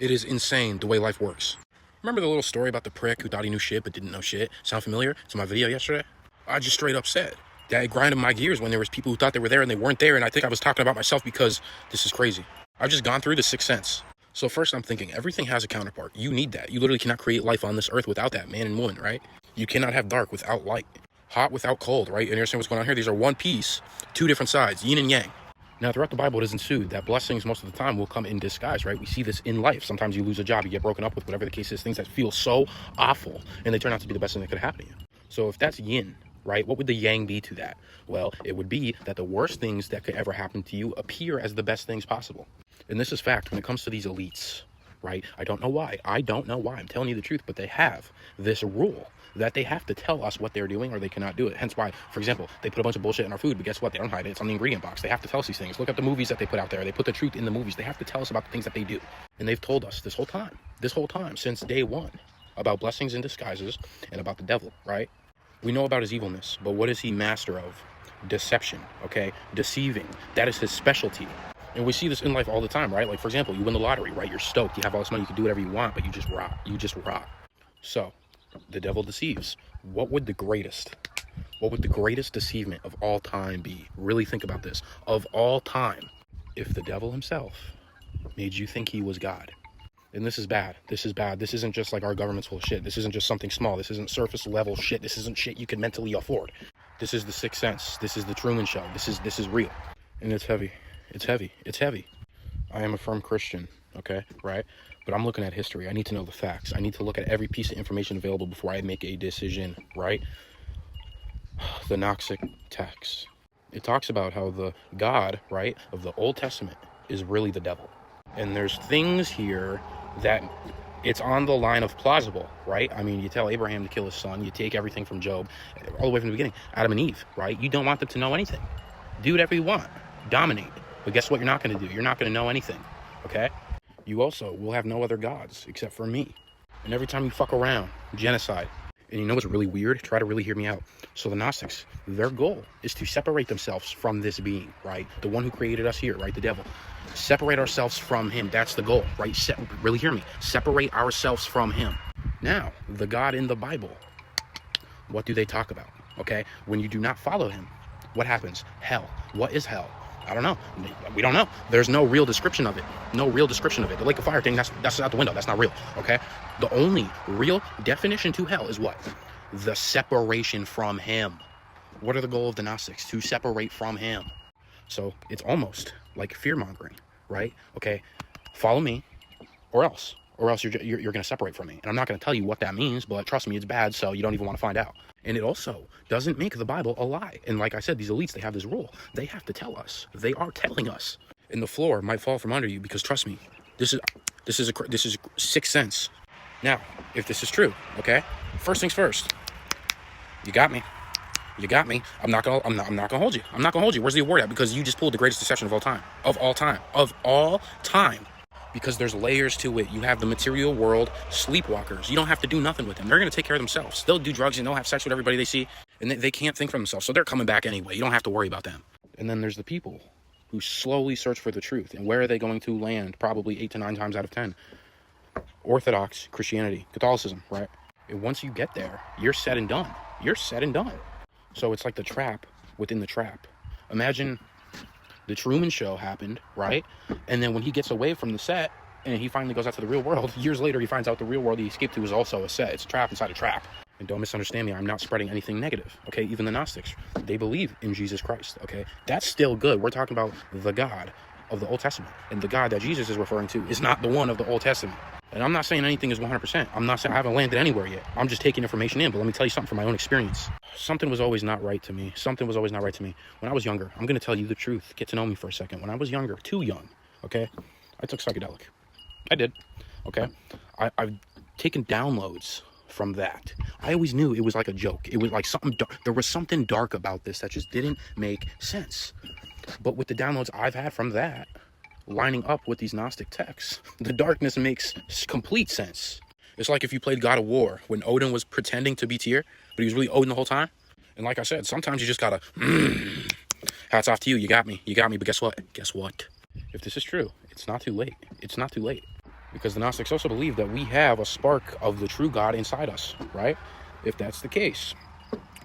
It is insane the way life works. Remember the little story about the prick who thought he knew shit but didn't know shit? Sound familiar to my video yesterday? I just straight up said that it grinded my gears when there was people who thought they were there and they weren't there, and I think I was talking about myself because this is crazy. I've just gone through the sixth sense. So first I'm thinking everything has a counterpart. You need that. You literally cannot create life on this earth without that, man and woman, right? You cannot have dark without light, hot without cold, right? You understand what's going on here? These are one piece, two different sides, yin and yang. Now, throughout the Bible, it is ensued that blessings most of the time will come in disguise, right? We see this in life. Sometimes you lose a job, you get broken up with, whatever the case is, things that feel so awful, and they turn out to be the best thing that could happen to you. So if that's yin, right, what would the yang be to that? Well, it would be that the worst things that could ever happen to you appear as the best things possible. And this is fact when it comes to these elites, right? I don't know why. I'm telling you the truth, but they have this rule that they have to tell us what they're doing or they cannot do it. Hence why, for example, they put a bunch of bullshit in our food, but guess what? They don't hide it. It's on the ingredient box. They have to tell us these things. Look at the movies that they put out there. They put the truth in the movies. They have to tell us about the things that they do. And they've told us this whole time, since day one, about blessings in disguises and about the devil, right? We know about his evilness, but what is he master of? Deception, okay? Deceiving. That is his specialty. And we see this in life all the time, right? Like, for example, you win the lottery, right? You're stoked. You have all this money. You can do whatever you want, but you just rot. So, the devil deceives. What would the greatest deceivement of all time be? Really think about this. Of all time, if the devil himself made you think he was God. And this is bad. This isn't just like our government's full of shit. This isn't just something small. This isn't surface level shit. This isn't shit you can mentally afford. This is the Sixth Sense. This is the Truman Show. This is real. And it's heavy. It's heavy. I am a firm Christian, okay, right? But I'm looking at history. I need to know the facts. I need to look at every piece of information available before I make a decision, right? The Gnostic text. It talks about how the God, right, of the Old Testament is really the devil. And there's things here that it's on the line of plausible, right? I mean, you tell Abraham to kill his son. You take everything from Job, all the way from the beginning. Adam and Eve, right? You don't want them to know anything. Do whatever you want. Dominate. But guess what you're not going to do? You're not going to know anything, okay? You also will have no other gods except for me. And every time you fuck around, genocide. And you know what's really weird? Try to really hear me out. So the Gnostics, their goal is to separate themselves from this being, right? The one who created us here, right? The devil. Separate ourselves from him. That's the goal, right? Really hear me. Separate ourselves from him. Now, the God in the Bible, what do they talk about? Okay? When you do not follow him, what happens? Hell. What is hell? I don't know. We don't know. There's no real description of it. The lake of fire thing, that's out the window. That's not real, okay? The only real definition to hell is what? The separation from him. What are the goal of the Gnostics? To separate from him. So it's almost like fear-mongering, right? Okay, follow me or else you're going to separate from me. And I'm not going to tell you what that means, but trust me, it's bad, so you don't even want to find out. And it also doesn't make the Bible a lie. And like I said, these elites, they have this rule. They have to tell us. They are telling us. And the floor might fall from under you because trust me, this is Sixth Sense. Now, if this is true, okay? First things first. You got me. I'm not gonna hold you. Where's the award at? Because you just pulled the greatest deception of all time. Of all time. Because there's layers to it. You have the material world sleepwalkers. You don't have to do nothing with them. They're going to take care of themselves. They'll do drugs and they'll have sex with everybody they see. And they can't think for themselves. So they're coming back anyway. You don't have to worry about them. And then there's the people who slowly search for the truth. And where are they going to land? Probably 8 to 9 times out of 10. Orthodox Christianity, Catholicism, right? And once you get there, you're said and done. So it's like the trap within the trap. Imagine the Truman Show happened, right? And then when he gets away from the set and he finally goes out to the real world, years later he finds out the real world he escaped to is also a set. It's a trap inside a trap. And don't misunderstand me, I'm not spreading anything negative, okay? Even the Gnostics, they believe in Jesus Christ, okay? That's still good. We're talking about the God of the Old Testament. And the God that Jesus is referring to is not the one of the Old Testament. And I'm not saying anything is 100%. I'm not saying I haven't landed anywhere yet. I'm just taking information in. But let me tell you something from my own experience. Something was always not right to me. When I was younger, I'm going to tell you the truth. Get to know me for a second. When I was younger, too young, okay, I took psychedelic. I did, okay? I've taken downloads from that. I always knew it was like a joke. It was like something dark. There was something dark about this that just didn't make sense. But with the downloads I've had from that, lining up with these Gnostic texts, the darkness makes complete sense. It's like if you played God of War when Odin was pretending to be Tyr, but he was really Odin the whole time. And like I said, sometimes you just gotta, hats off to you. You got me. But guess what? If this is true, it's not too late. Because the Gnostics also believe that we have a spark of the true God inside us, right? If that's the case,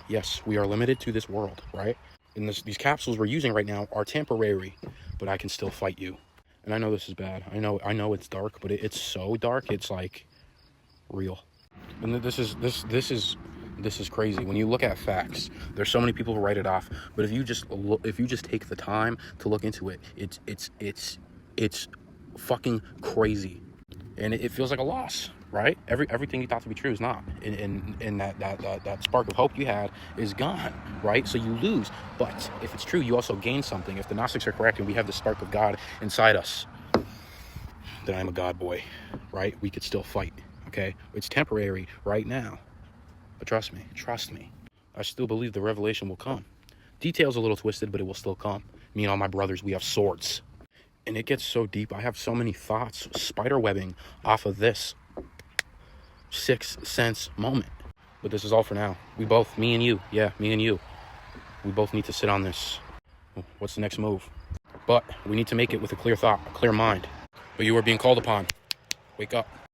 yes, we are limited to this world, right? And these capsules we're using right now are temporary, but I can still fight you. And I know this is bad. I know it's dark, but it's so dark, it's like real. And this is crazy. When you look at facts, there's so many people who write it off, but if you just take the time to look into it, it's fucking crazy. And it feels like a loss, right? Everything you thought to be true is not, and that spark of hope you had is gone, right? So you lose. But if it's true, you also gain something. If the Gnostics are correct and we have the spark of God inside us, then I'm a God boy, right? We could still fight, okay? It's temporary right now, but trust me, I still believe the revelation will come. Details a little twisted, but it will still come. Me and all my brothers, we have swords. And it gets so deep. I have so many thoughts spiderwebbing off of this sixth sense moment. But this is all for now. We both, me and you, we both need to sit on this. What's the next move? But we need to make it with a clear thought, a clear mind. But you are being called upon. Wake up.